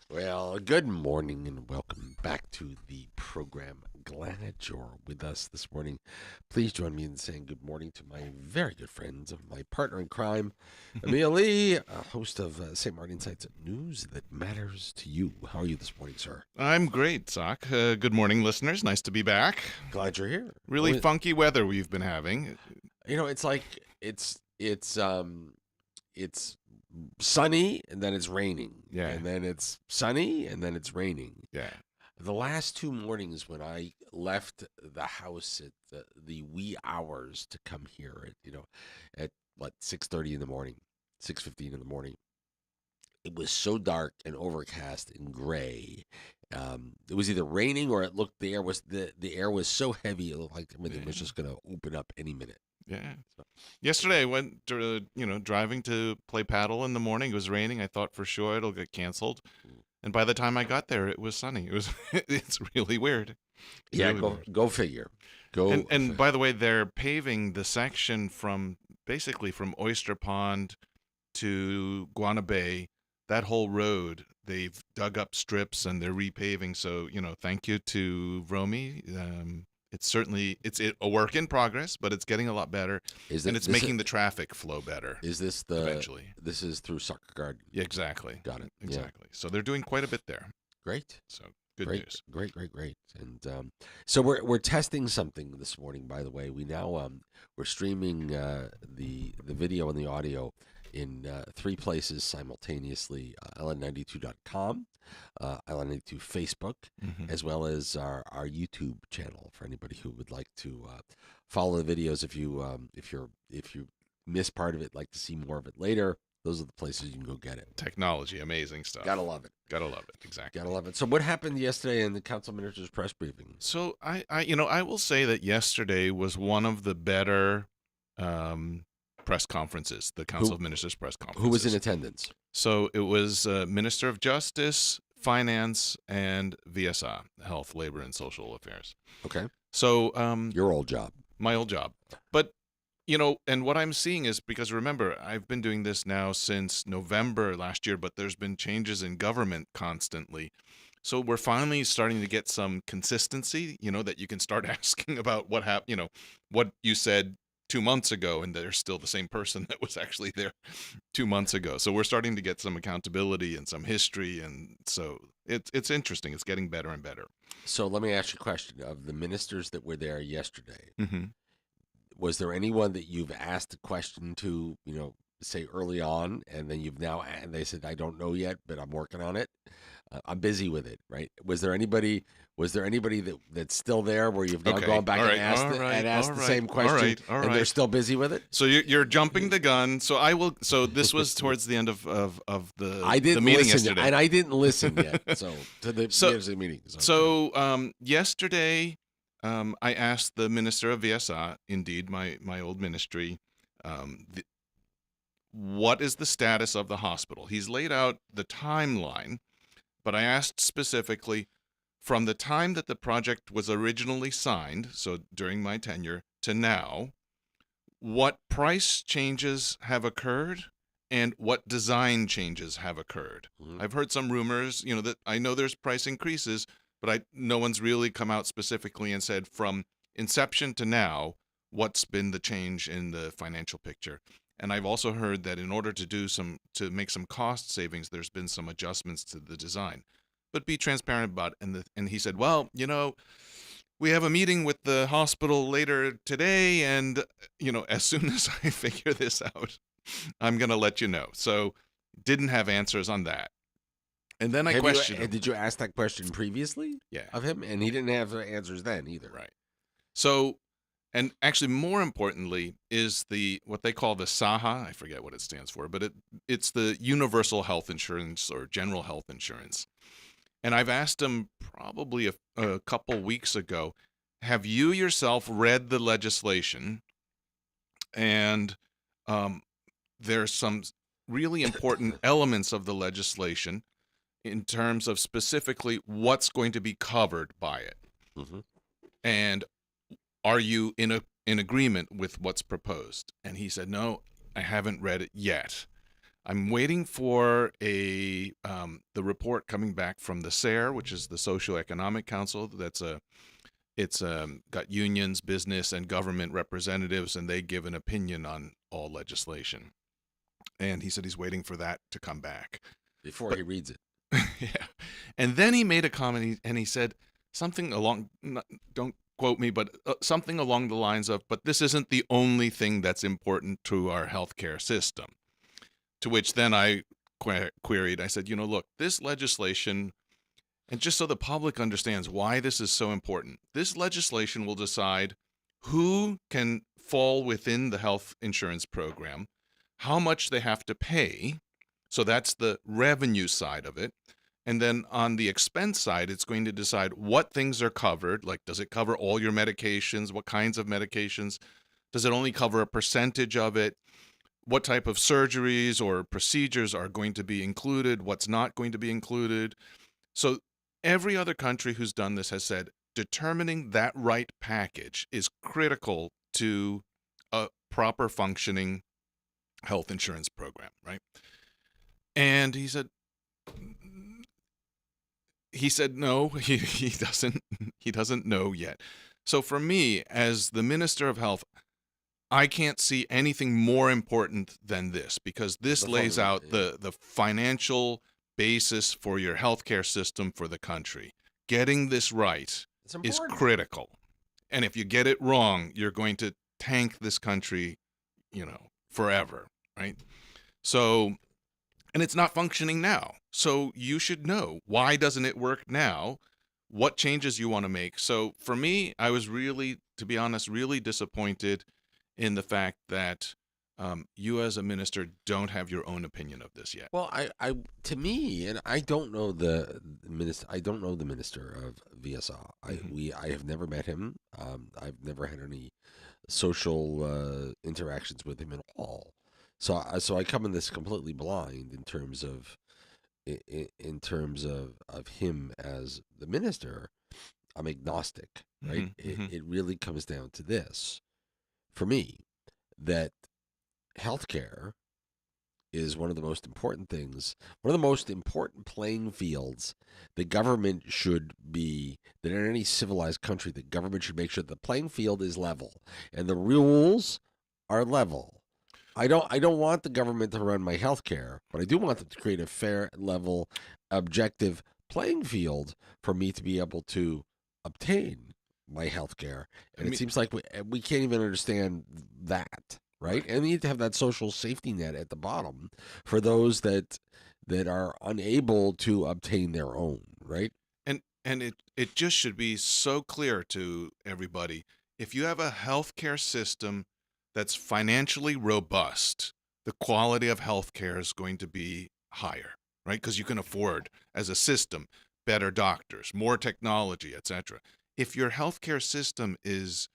Well, good morning and welcome back to the program. Glad you're with us this morning. Please join me in saying good morning to my very good friends, my partner in crime, Emil Lee, host of St. Martin Insights News that matters to you. How are you this morning, sir? I'm great, Sock. Good morning, listeners. Nice to be back. Glad you're here. Really funky weather we've been having. It's like it's sunny and then it's raining. Yeah. And then it's sunny and then it's raining. Yeah. The last two mornings when I left the house at the wee hours to come here at what 6:30 in the morning, 6:15 in the morning, it was so dark and overcast and gray. It was either raining or it looked the air was so heavy it looked like everything was just going to open up any minute. Yeah. Yesterday I went, driving to play paddle in the morning. It was raining. I thought for sure it'll get canceled. And by the time I got there, it was sunny. It's really weird. Yeah, Really go figure. And by the way, they're paving the section basically from Oyster Pond to Guana Bay. That whole road, they've dug up strips and they're repaving. So, thank you to Romy. It's a work in progress, but it's getting a lot better, and it's making the traffic flow better. Is this eventually? This is through Soccer Garden. Yeah, exactly. Got it. Exactly. Yeah. So they're doing quite a bit there. Great. So good news. Great. And so we're testing something this morning. By the way, we now we're streaming the video and the audio in three places simultaneously: island92.com, Island92 Facebook, as well as our YouTube channel for anybody who would like to follow the videos. If you miss part of it, like to see more of it later, those are the places you can go get it. Technology, amazing stuff. Gotta love it. Exactly. Gotta love it. So what happened yesterday in the council minister's press briefing? So I will say that yesterday was one of the better press conferences, the Council of Ministers press conferences. Who was in attendance? So it was Minister of Justice, Finance, and VSA, Health, Labor, and Social Affairs. Okay. So your old job. My old job. But and what I'm seeing is, because remember, I've been doing this now since November last year, but there's been changes in government constantly. So we're finally starting to get some consistency, that you can start asking about what happened, what you said 2 months ago, and they're still the same person that was actually there 2 months ago. So we're starting to get some accountability and some history, and so it's interesting. It's getting better and better. So let me ask you a question. Of the ministers that were there yesterday, mm-hmm. Was there anyone that you've asked a question to, say early on, and then and they said, I don't know yet, but I'm working on it. I'm busy with it, right? Was there anybody that's still there where you've now gone back and asked the same question, and they're still busy with it? So you're jumping the gun. So I will. So this was towards the end of I didn't the meeting listen yesterday, and I didn't listen yet. So to the meeting. So yesterday, I asked the minister of VSA, indeed my old ministry, what is the status of the hospital? He's laid out the timeline, but I asked specifically, from the time that the project was originally signed, so during my tenure, to now, what price changes have occurred and what design changes have occurred. Mm-hmm. I've heard some rumors, that I know there's price increases, but no one's really come out specifically and said from inception to now, what's been the change in the financial picture. And I've also heard that in order to make some cost savings, there's been some adjustments to the design. But be transparent about it. And he said, well, we have a meeting with the hospital later today, and as soon as I figure this out, I'm going to let you know. So didn't have answers on that. And then I questioned him. Did you ask that question previously? Yeah. Of him? And he didn't have answers then either. Right. So, and actually more importantly is what they call the SAHA. I forget what it stands for, but it's the Universal Health Insurance or General Health Insurance. And I've asked him probably a couple weeks ago, have you yourself read the legislation? And there's some really important elements of the legislation in terms of specifically what's going to be covered by it. Mm-hmm. And are you in agreement with what's proposed? And he said, no, I haven't read it yet. I'm waiting for the report coming back from the SARE, which is the Socioeconomic Council. It's got unions, business, and government representatives, and they give an opinion on all legislation. And he said he's waiting for that to come back Before but he reads it. yeah. And then he made a comment and he said something along, don't quote me, but something along the lines of, but this isn't the only thing that's important to our healthcare system. To which then I queried, I said, look, this legislation, and just so the public understands why this is so important, this legislation will decide who can fall within the health insurance program, how much they have to pay. So that's the revenue side of it. And then on the expense side, it's going to decide what things are covered. Like, does it cover all your medications? What kinds of medications? Does it only cover a percentage of it? What type of surgeries or procedures are going to be included? What's not going to be included? So every other country who's done this has said determining that right package is critical to a proper functioning health insurance program, right? And he said no, he doesn't know yet. So for me, as the Minister of Health, I can't see anything more important than this, because this lays out the financial basis for your healthcare system for the country. Getting this right is critical. And if you get it wrong, you're going to tank this country, forever, right? So, and it's not functioning now. So you should know, why doesn't it work now? What changes you want to make? So for me, I was really, to be honest, really disappointed in the fact that you as a minister don't have your own opinion of this yet. Well, to me, and I don't know the minister. I don't know the minister of VSA. I have never met him. I've never had any social interactions with him at all. So I come in this completely blind in terms of him as the minister. I'm agnostic, right? It really comes down to this for me, that healthcare is one of the most important things, one of the most important playing fields the government should be, that in any civilized country, the government should make sure the playing field is level and the rules are level. I don't want the government to run my healthcare, but I do want them to create a fair, level, objective playing field for me to be able to obtain my healthcare. And it seems like we can't even understand that. Right? And we need to have that social safety net at the bottom for those that are unable to obtain their own, right? And it just should be so clear to everybody. If you have a healthcare system that's financially robust, the quality of healthcare is going to be higher, right? Because you can afford, as a system, better doctors, more technology, etc. If your healthcare system is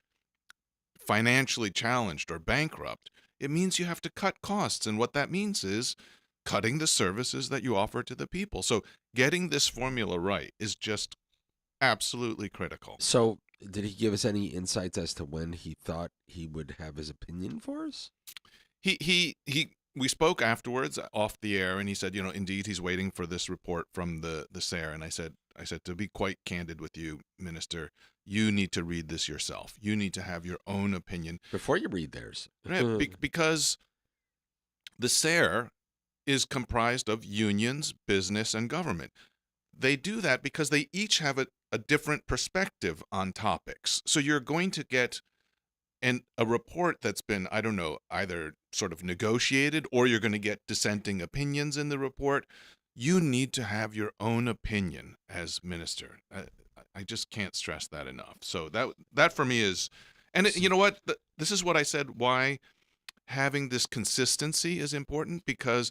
financially challenged or bankrupt, it means you have to cut costs. And what that means is cutting the services that you offer to the people. So getting this formula right is just absolutely critical. So did he give us any insights as to when he thought he would have his opinion for us? We spoke afterwards off the air, and he said, indeed, he's waiting for this report from the SARE. And I said, to be quite candid with you, Minister, you need to read this yourself. You need to have your own opinion before you read theirs. Because the SARE is comprised of unions, business, and government. They do that because they each have a different perspective on topics. So you're going to get a report that's been, I don't know, either sort of negotiated, or you're going to get dissenting opinions in the report. You need to have your own opinion as minister. I just can't stress that enough. So that for me is, and you know what? This is what I said, why having this consistency is important, because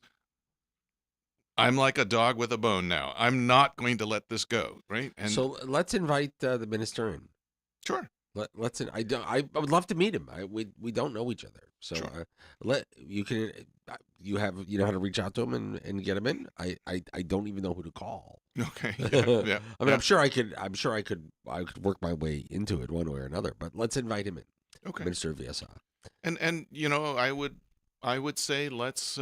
I'm like a dog with a bone now. I'm not going to let this go, right? And so let's invite the minister in. Sure. Let's. I would love to meet him. We don't know each other, so sure. You know how to reach out to him and get him in. I don't even know who to call. Okay. Yeah. I mean, I'm sure I could work my way into it one way or another. But let's invite him in. Okay. Minister of VSA. And I would say let's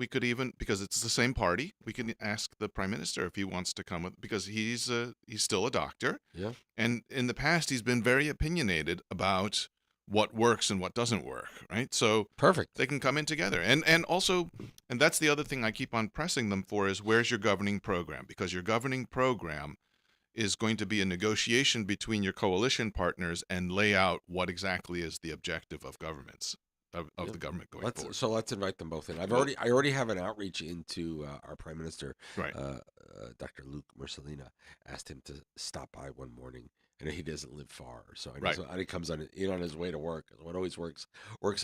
we could even, because it's the same party, we can ask the prime minister if he wants to come with, because he's still a doctor, Yeah. and in the past he's been very opinionated about what works and what doesn't work, right? So Perfect. they can come in together, and also, and that's the other thing I keep on pressing them for, is where's your governing program? Because your governing program is going to be a negotiation between your coalition partners and lay out what exactly is the objective of governments of Yeah. the government going forward. Let's invite them both in. Well, I already have an outreach into our prime minister, right, Dr. Luke Mercelina. Asked him to stop by one morning, and he doesn't live far, so right. he comes in on his way to work. What always works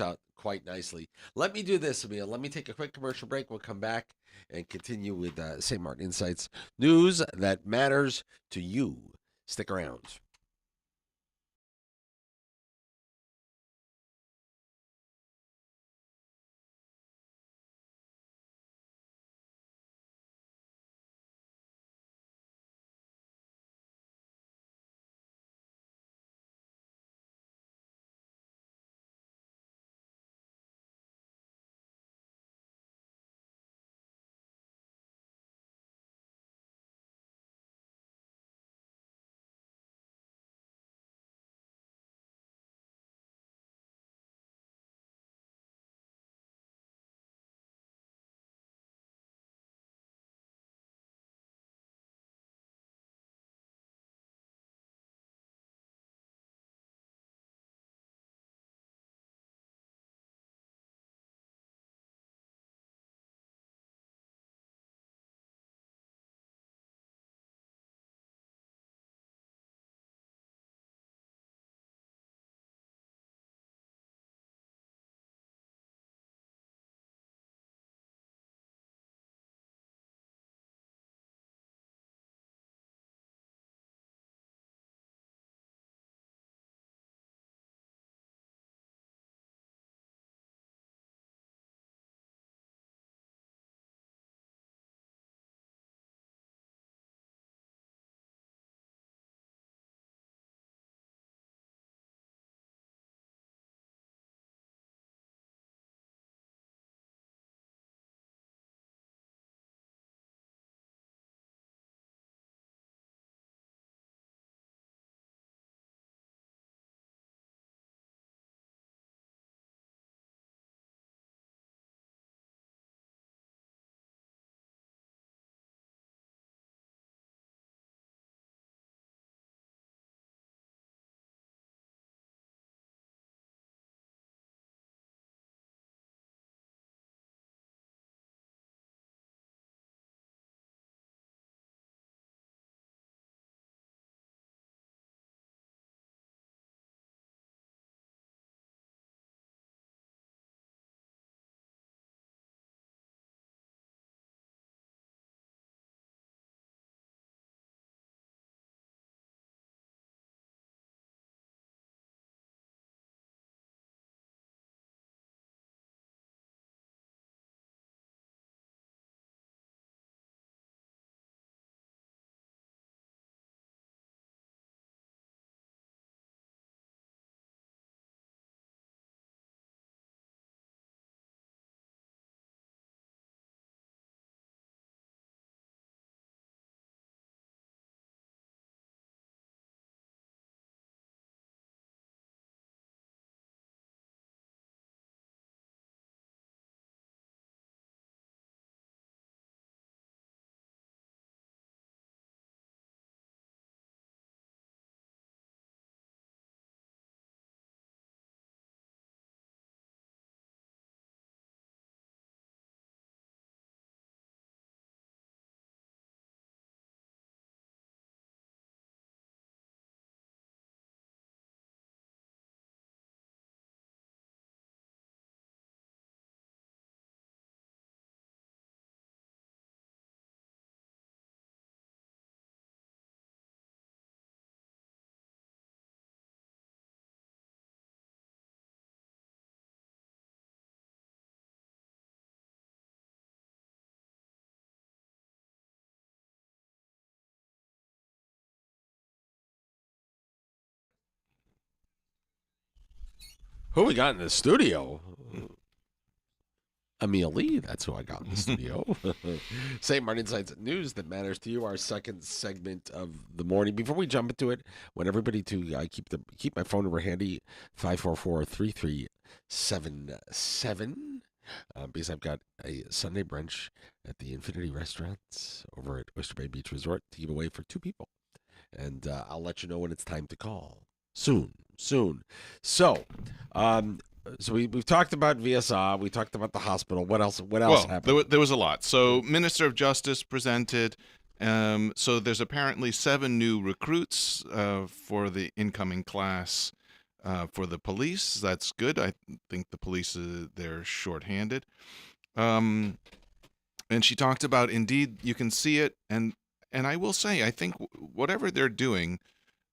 out quite nicely. Let me do this, Emil. Let me take a quick commercial break. We'll come back and continue with St. Martin Insights, news that matters to you. Stick around. Who we got in the studio? Emil Lee, that's who I got in the studio. St. Martin Insights News that matters to you, our second segment of the morning. Before we jump into it, I want everybody to keep my phone number handy, 544-3377, because I've got a Sunday brunch at the Infinity Restaurants over at Oyster Bay Beach Resort to give away for 2 people. And I'll let you know when it's time to call. Soon, soon. So, um, we've talked about VSR. We talked about the hospital. What else? What else Well, happened? there was a lot. So, Minister of Justice presented. So there's apparently 7 new recruits for the incoming class for the police. That's good. I think the police they're shorthanded. Um, and she talked about, indeed, you can see it, and I will say, I think whatever they're doing,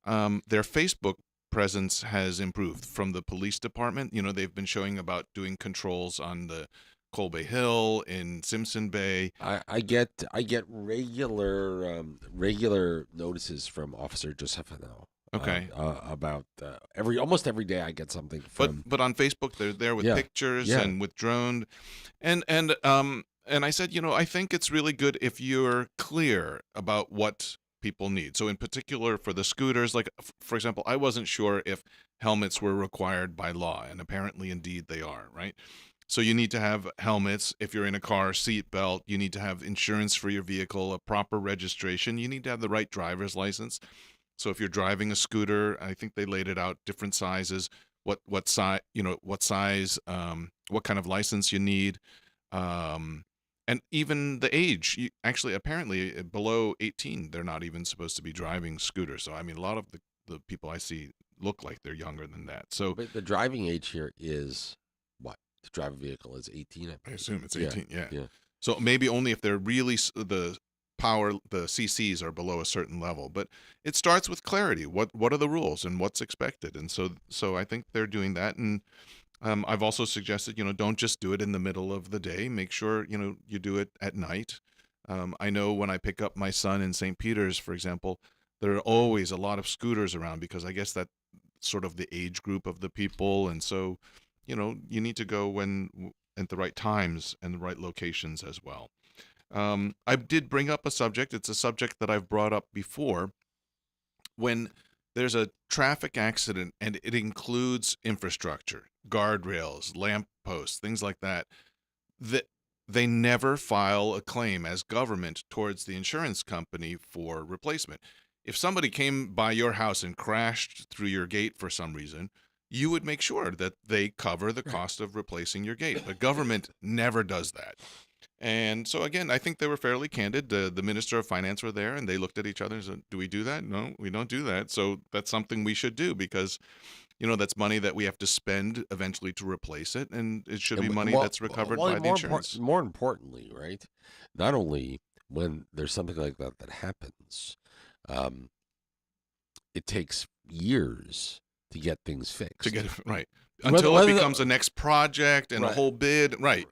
their Facebook presence has improved from the police department. They've been showing about doing controls on the Colby Hill in Simpson Bay. I get regular notices from Officer Josepha now. Okay. About almost every day I get something from. But on Facebook they're there with Yeah, pictures yeah. and with drone, and I said, I think it's really good if you're clear about what people need. So in particular for the scooters, like for example, I wasn't sure if helmets were required by law, and apparently indeed they are, right? So you need to have helmets. If you're in a car, seat belt. You need to have insurance for your vehicle, a proper registration. You need to have the right driver's license. So if you're driving a scooter, I think they laid it out different sizes, what size, what size, what kind of license you need, um, and even the age. Actually, apparently, below 18, they're not even supposed to be driving scooters. So I mean, a lot of the people I see look like they're younger than that. So But the driving age here is what? To drive a vehicle is 18, I I believe. assume it's Yeah, 18. Yeah. yeah. So maybe only if they're really the power, the CCs are below a certain level. But it starts with clarity. What are the rules and what's expected? And so I think they're doing that. And I've also suggested, don't just do it in the middle of the day. Make sure you do it at night. I know when I pick up my son in St. Peter's, for example, there are always a lot of scooters around because I guess that sort of the age group of the people, and so you need to go at the right times and the right locations as well. I did bring up a subject. It's a subject that I've brought up before. When there's a traffic accident and it includes infrastructure, guardrails, lamp posts, things like that, that they never file a claim as government towards the insurance company for replacement. If somebody came by your house and crashed through your gate for some reason, you would make sure that they cover the Right. cost of replacing your gate. The government never does that. And so again, I think they were fairly candid. The Minister of Finance were there, and they looked at each other and said, "Do we do that? No, we don't do that. So that's something we should do because, that's money that we have to spend eventually to replace it, and it should be money that's recovered by the insurance." more importantly, right? Not only when there's something like that happens, um, it takes years to get things To fixed. get it right Whether until it whether becomes the, a next project and a right, whole bid. Right,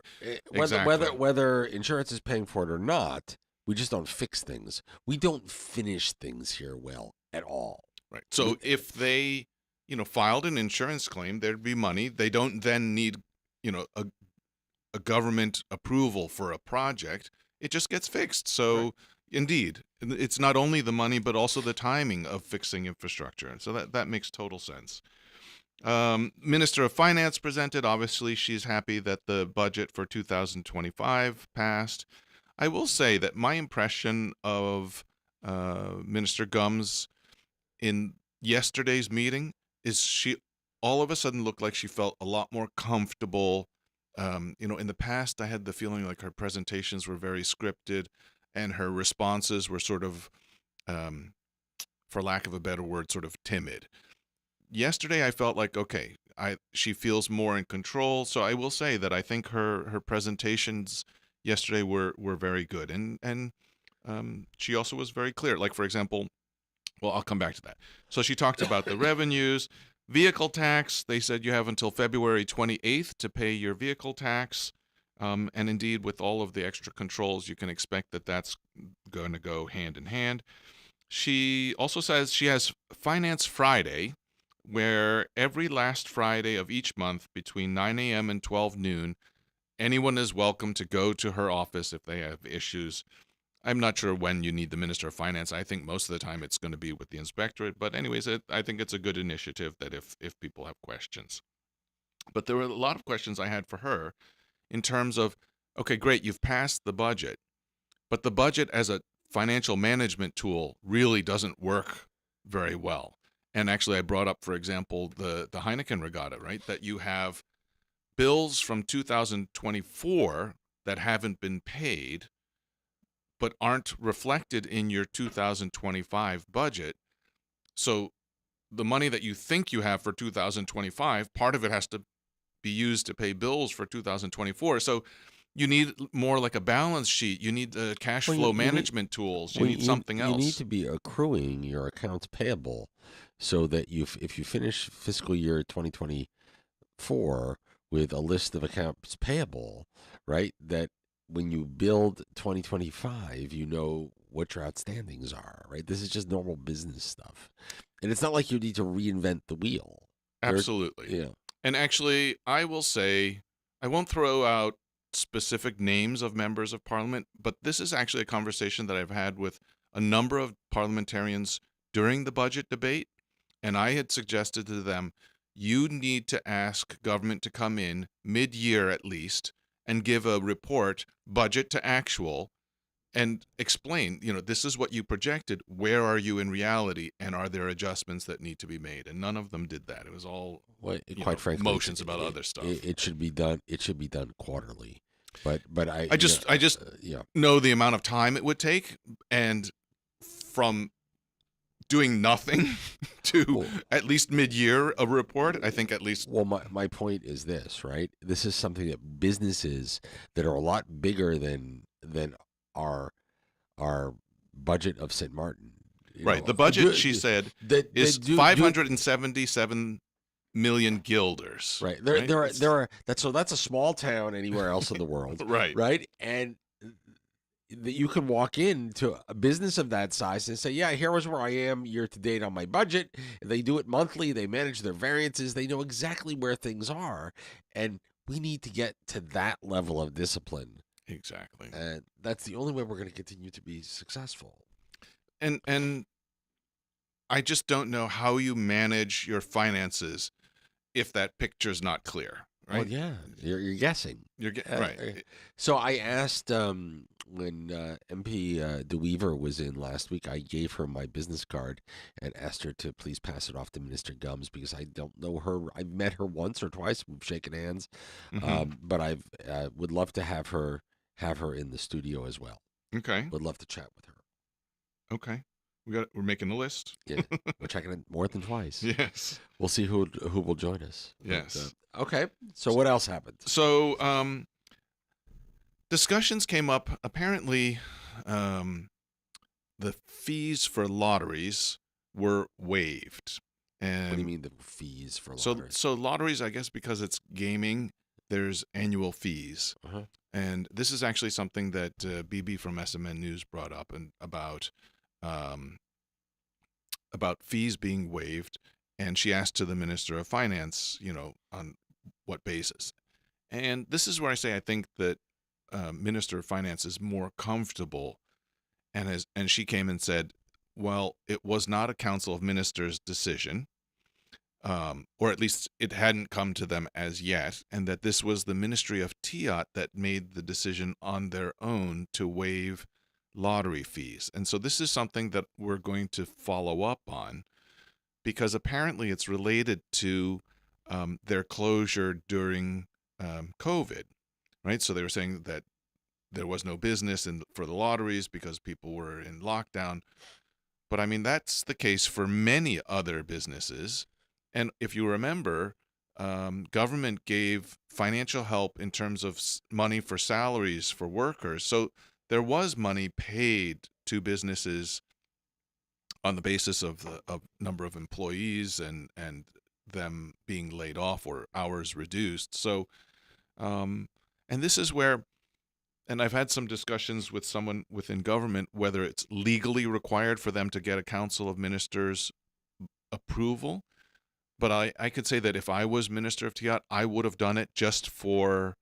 exactly. whether insurance is paying for it or not, we just don't fix things. We don't finish things here well at all. Right. We, So if they, filed an insurance claim, there'd be money. They don't then need, you know, a a government approval for a project, it just gets fixed. right. So, indeed, it's not only the money, but also the timing of fixing infrastructure. So that makes total sense. Minister of Finance presented. Obviously, she's happy that the budget for 2025 passed. I will say that my impression of Minister Gums in yesterday's meeting is she all of a sudden looked like she felt a lot more comfortable. In the past, I had the feeling like her presentations were very scripted and her responses were sort of, um, for lack of a better word, sort of timid. Yesterday, I felt like, okay, she feels more in control. So I will say that I think her presentations yesterday were very good. And she also was very clear. Like, for example, well, I'll come back to that. So she talked about the revenues, vehicle tax. They said you have until February 28th to pay your vehicle tax. And indeed, with all of the extra controls, you can expect that that's going to go hand in hand. She also says she has Finance Friday, where every last Friday of each month between 9 a.m. and 12 noon, anyone is welcome to go to her office if they have issues. I'm not sure when you need the Minister of Finance. I think most of the time it's going to be with the inspectorate. But anyways, I think it's a good initiative that if people have questions. But there were a lot of questions I had for her in terms of, okay, great, you've passed the budget, but the budget as a financial management tool really doesn't work very well. And actually, I brought up, for example, the Heineken Regatta, right? That you have bills from 2024 that haven't been paid but aren't reflected in your 2025 budget. So the money that you think you have for 2025, part of it has to be used to pay bills for 2024. So you need more like a balance sheet. You need cash Well, flow management tools. You well, need something you need else. to be accruing your accounts payable, so that if you finish fiscal year 2024 with a list of accounts payable, right? That when you build 2025, you know what your outstandings are, right? This is just normal business stuff, and it's not like you need to reinvent the wheel. There, Absolutely. you know, And actually, I will say, I won't throw out specific names of members of parliament, but this is actually a conversation that I've had with a number of parliamentarians during the budget debate. And I had suggested to them, you need to ask government to come in mid-year at least and give a report, budget to actual, and explain, this is what you projected. Where are you in reality? And are there adjustments that need to be made? And none of them did that. It was all, well, quite frankly, motions about other stuff. it should be done. It should be done quarterly. But I just yeah. know the amount of time it would take, and from doing nothing to Well, at least mid-year a report, I think at least. Well, my point is this, right? This is something that businesses that are a lot bigger than our our budget of St. Martin, Right. The budget, she said, is 577 million guilders. Right. Right. There are that's a small town anywhere else in the world. Right. Right. And that you can walk into a business of that size and say, yeah, here was where I am year to date on my budget. They do it monthly. They manage their variances. They know exactly where things are. And we need to get to that level of discipline. Exactly. And that's the only way we're going to continue to be successful. And I just don't know how you manage your finances if that picture's not clear. Right. Well, yeah, you're guessing. You're right. So I asked when MP DeWeaver was in last week, I gave her my business card and asked her to please pass it off to Minister Gums, because I don't know her. I've met her once or twice. We've shaken hands, but I would love to have her in the studio as well. Okay. Would love to chat with her. Okay. We're making a list. Yeah, we're checking it more than twice. Yes. We'll see who will join us. Yes. But, okay. So what else happened? So discussions came up. Apparently, the fees for lotteries were waived. And What do you mean the fees for lotteries? So lotteries, I guess, because it's gaming, there's annual fees. Uh-huh. And this is actually something that BB from SMN News brought up and about fees being waived, and she asked to the Minister of Finance, on what basis. And this is where I say I think that Minister of Finance is more comfortable, and she came and said, well, it was not a Council of Ministers decision, or at least it hadn't come to them as yet, and that this was the Ministry of Tiat that made the decision on their own to waive lottery fees. And so this is something that we're going to follow up on, because apparently it's related to their closure during COVID, right? So they were saying that there was no business for the lotteries because people were in lockdown. But I mean, that's the case for many other businesses. And if you remember, government gave financial help in terms of money for salaries for workers. So there was money paid to businesses on the basis of the number of employees and them being laid off or hours reduced. So, and this is where, and I've had some discussions with someone within government whether it's legally required for them to get a Council of Ministers approval. But I could say that if I was Minister of Tiat, I would have done it just for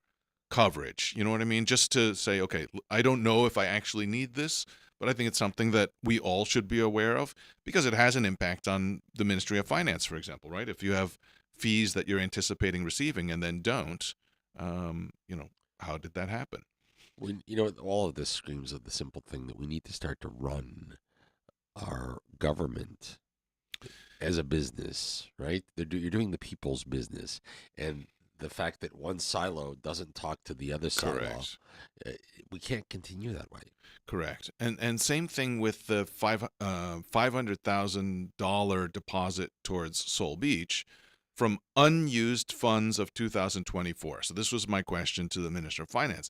coverage. You know what I mean? Just to say, okay, I don't know if I actually need this, but I think it's something that we all should be aware of because it has an impact on the Ministry of Finance, for example, right? If you have fees that you're anticipating receiving and then don't, you know, how did that happen? All of this screams of the simple thing that we need to start to run our government as a business, right? You're doing the people's business, and the fact that one silo doesn't talk to the other silo, Correct. uh, we can't continue that way. Correct. And same thing with the $500,000 deposit towards Soul Beach from unused funds of 2024. So this was my question to the Minister of Finance.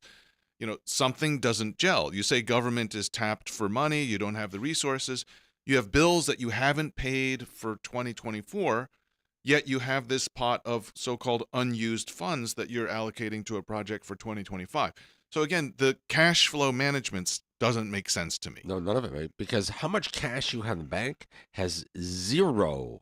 You know, something doesn't gel. You say government is tapped for money, you don't have the resources, you have bills that you haven't paid for 2024, yet you have this pot of so-called unused funds that you're allocating to a project for 2025. So again, the cash flow management doesn't make sense to me. No, none of it, right? Because how much cash you have in the bank has zero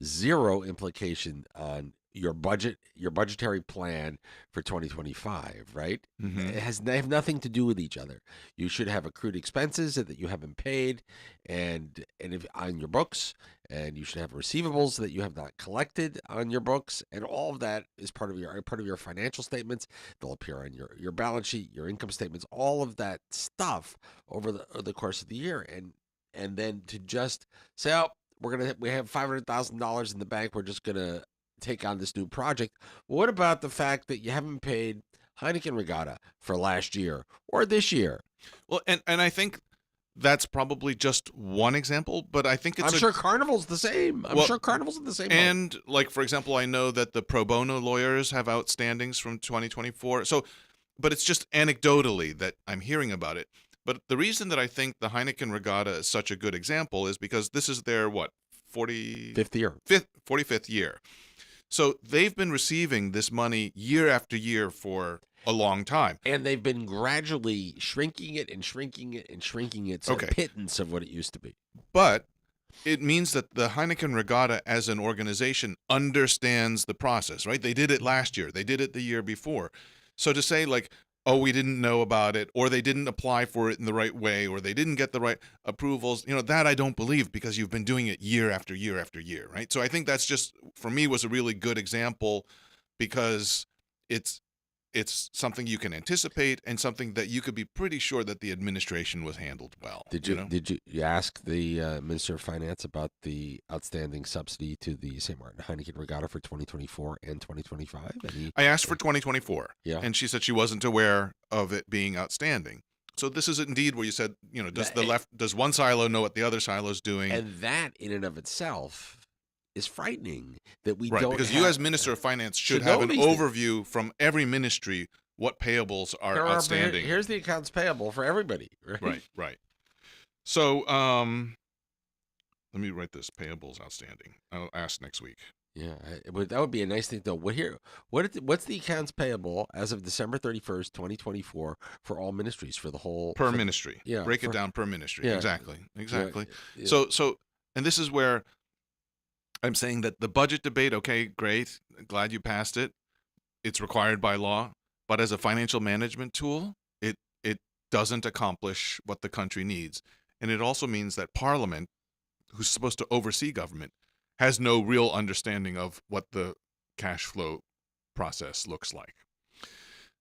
implication on your budgetary plan for 2025, right? Mm-hmm. They have nothing to do with each other. You should have accrued expenses that you haven't paid, and if on your books, and you should have receivables that you have not collected on your books, and all of that is part of your financial statements. They'll appear on your balance sheet, your income statements, all of that stuff over the course of the year, and then to just say, oh, we have $500,000 in the bank. We're just gonna take on this new project. What about the fact that you haven't paid Heineken Regatta for last year or this year? Well, and I think that's probably just one example, but I think it's I'm sure Carnival's the same. I'm well, sure Carnival's in the same boat. and like for example, I know that the pro bono lawyers have outstandings from 2024. So, but it's just anecdotally that I'm hearing about it. But the reason that I think the Heineken Regatta is such a good example is because this is their what 5th year. 45th year. So they've been receiving this money year after year for a long time. And they've been gradually shrinking it and shrinking it and shrinking it to a Okay. pittance of what it used to be. But it means that the Heineken Regatta as an organization understands the process, right? They did it last year. They did it the year before. So to say like, oh, we didn't know about it, or they didn't apply for it in the right way, or they didn't get the right approvals, that I don't believe because you've been doing it year after year after year, right? So I think that's just, for me, was a really good example because it's it's something you can anticipate and something that you could be pretty sure that the administration was handled well. Did you ask the Minister of Finance about the outstanding subsidy to the St. Martin Heineken Regatta for 2024 and 2025? I asked for 2024, Yeah. and she said she wasn't aware of it being outstanding. So this is indeed where you said, does one silo know what the other silo is doing? And that in and of itself is frightening that we Right, don't because have, you as Minister of Finance should know have an these things. overview from every ministry what payables are outstanding. Here's the accounts payable for everybody. Right. Right. So, let me write this: payables outstanding. I'll ask next week. Yeah, that would be a nice thing though. What's the accounts payable as of December 31st, 2024 for all ministries for the whole Per ministry. Yeah, Break it down per ministry. Yeah. Exactly. Yeah. So, and this is where I'm saying that the budget debate, okay, great. Glad you passed it. It's required by law, but as a financial management tool, it doesn't accomplish what the country needs. And it also means that Parliament, who's supposed to oversee government, has no real understanding of what the cash flow process looks like.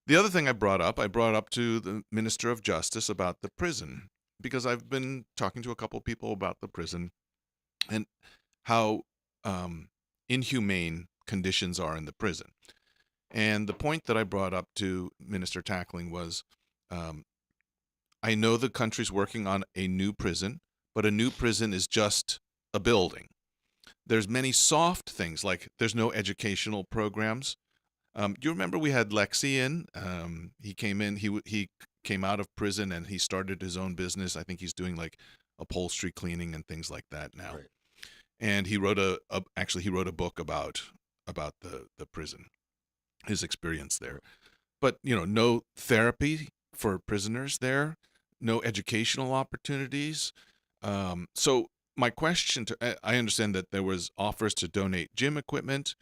The other thing I brought up to the Minister of Justice about the prison, because I've been talking to a couple people about the prison and how inhumane conditions are in the prison. And the point that I brought up to Minister Tackling was, I know the country's working on a new prison, but a new prison is just a building. There's many soft things, like there's no educational programs. Do you remember we had Lexi in? He came in, he came out of prison and he started his own business. I think he's doing like upholstery cleaning and things like that now. Right. And he wrote he wrote a book about the prison, his experience there. But no therapy for prisoners there, no educational opportunities. So my question I understand that there was offers to donate gym equipment.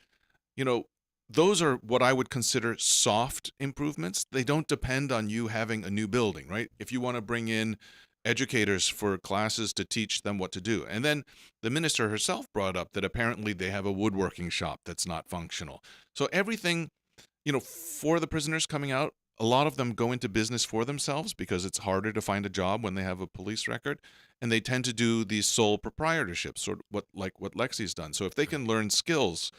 those are what I would consider soft improvements. They don't depend on you having a new building, right? If you want to bring in educators for classes to teach them what to do. And then the minister herself brought up that apparently they have a woodworking shop that's not functional. So everything, for the prisoners coming out, a lot of them go into business for themselves because it's harder to find a job when they have a police record, and they tend to do these sole proprietorships, sort of what Lexi's done. So if they can learn skills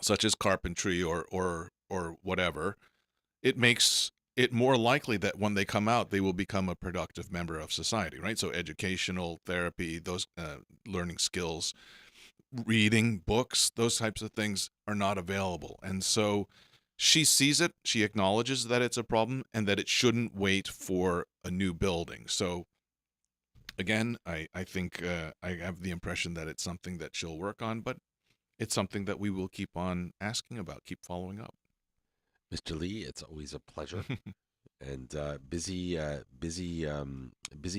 such as carpentry or whatever, it makes it more likely that when they come out, they will become a productive member of society, right? So educational therapy, those learning skills, reading books, those types of things are not available. And so she sees it, she acknowledges that it's a problem and that it shouldn't wait for a new building. So again, I think I have the impression that it's something that she'll work on, but it's something that we will keep on asking about, keep following up. Mr. Lee, it's always a pleasure. And busy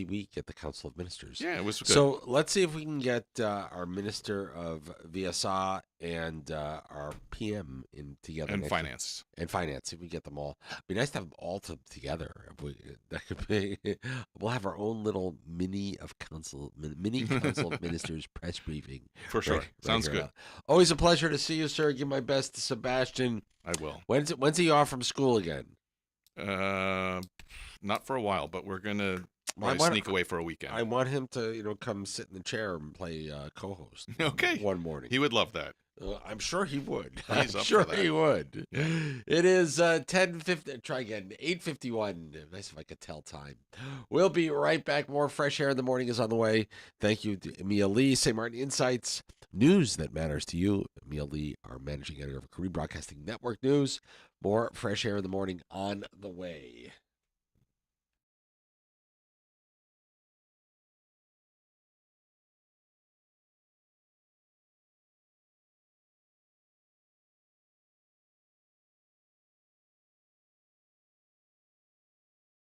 week at the Council of Ministers. Yeah, it was good. So let's see if we can get our Minister of VSA and our PM in together. And finance. And finance. If we get them all, it'd be nice to have them all together. If we, that could be. We'll have our own little mini council of ministers press briefing. For sure. Sounds good. Always a pleasure to see you, sir. Give my best to Sebastian. I will. When's he off from school again? Not for a while, but we're gonna sneak away for a weekend. I want him to, come sit in the chair and play co-host. Okay. One morning. He would love that. I'm sure he would. He's I'm up sure for that. he would. Yeah. It is 10:50. Try again. 8:51. Nice if I could tell time. We'll be right back. More Fresh Air in the Morning is on the way. Thank you to Emil Lee, St. Maarten Insights, news that matters to you. Emil Lee, our managing editor of Korea Broadcasting Network News. More Fresh Air in the Morning on the way.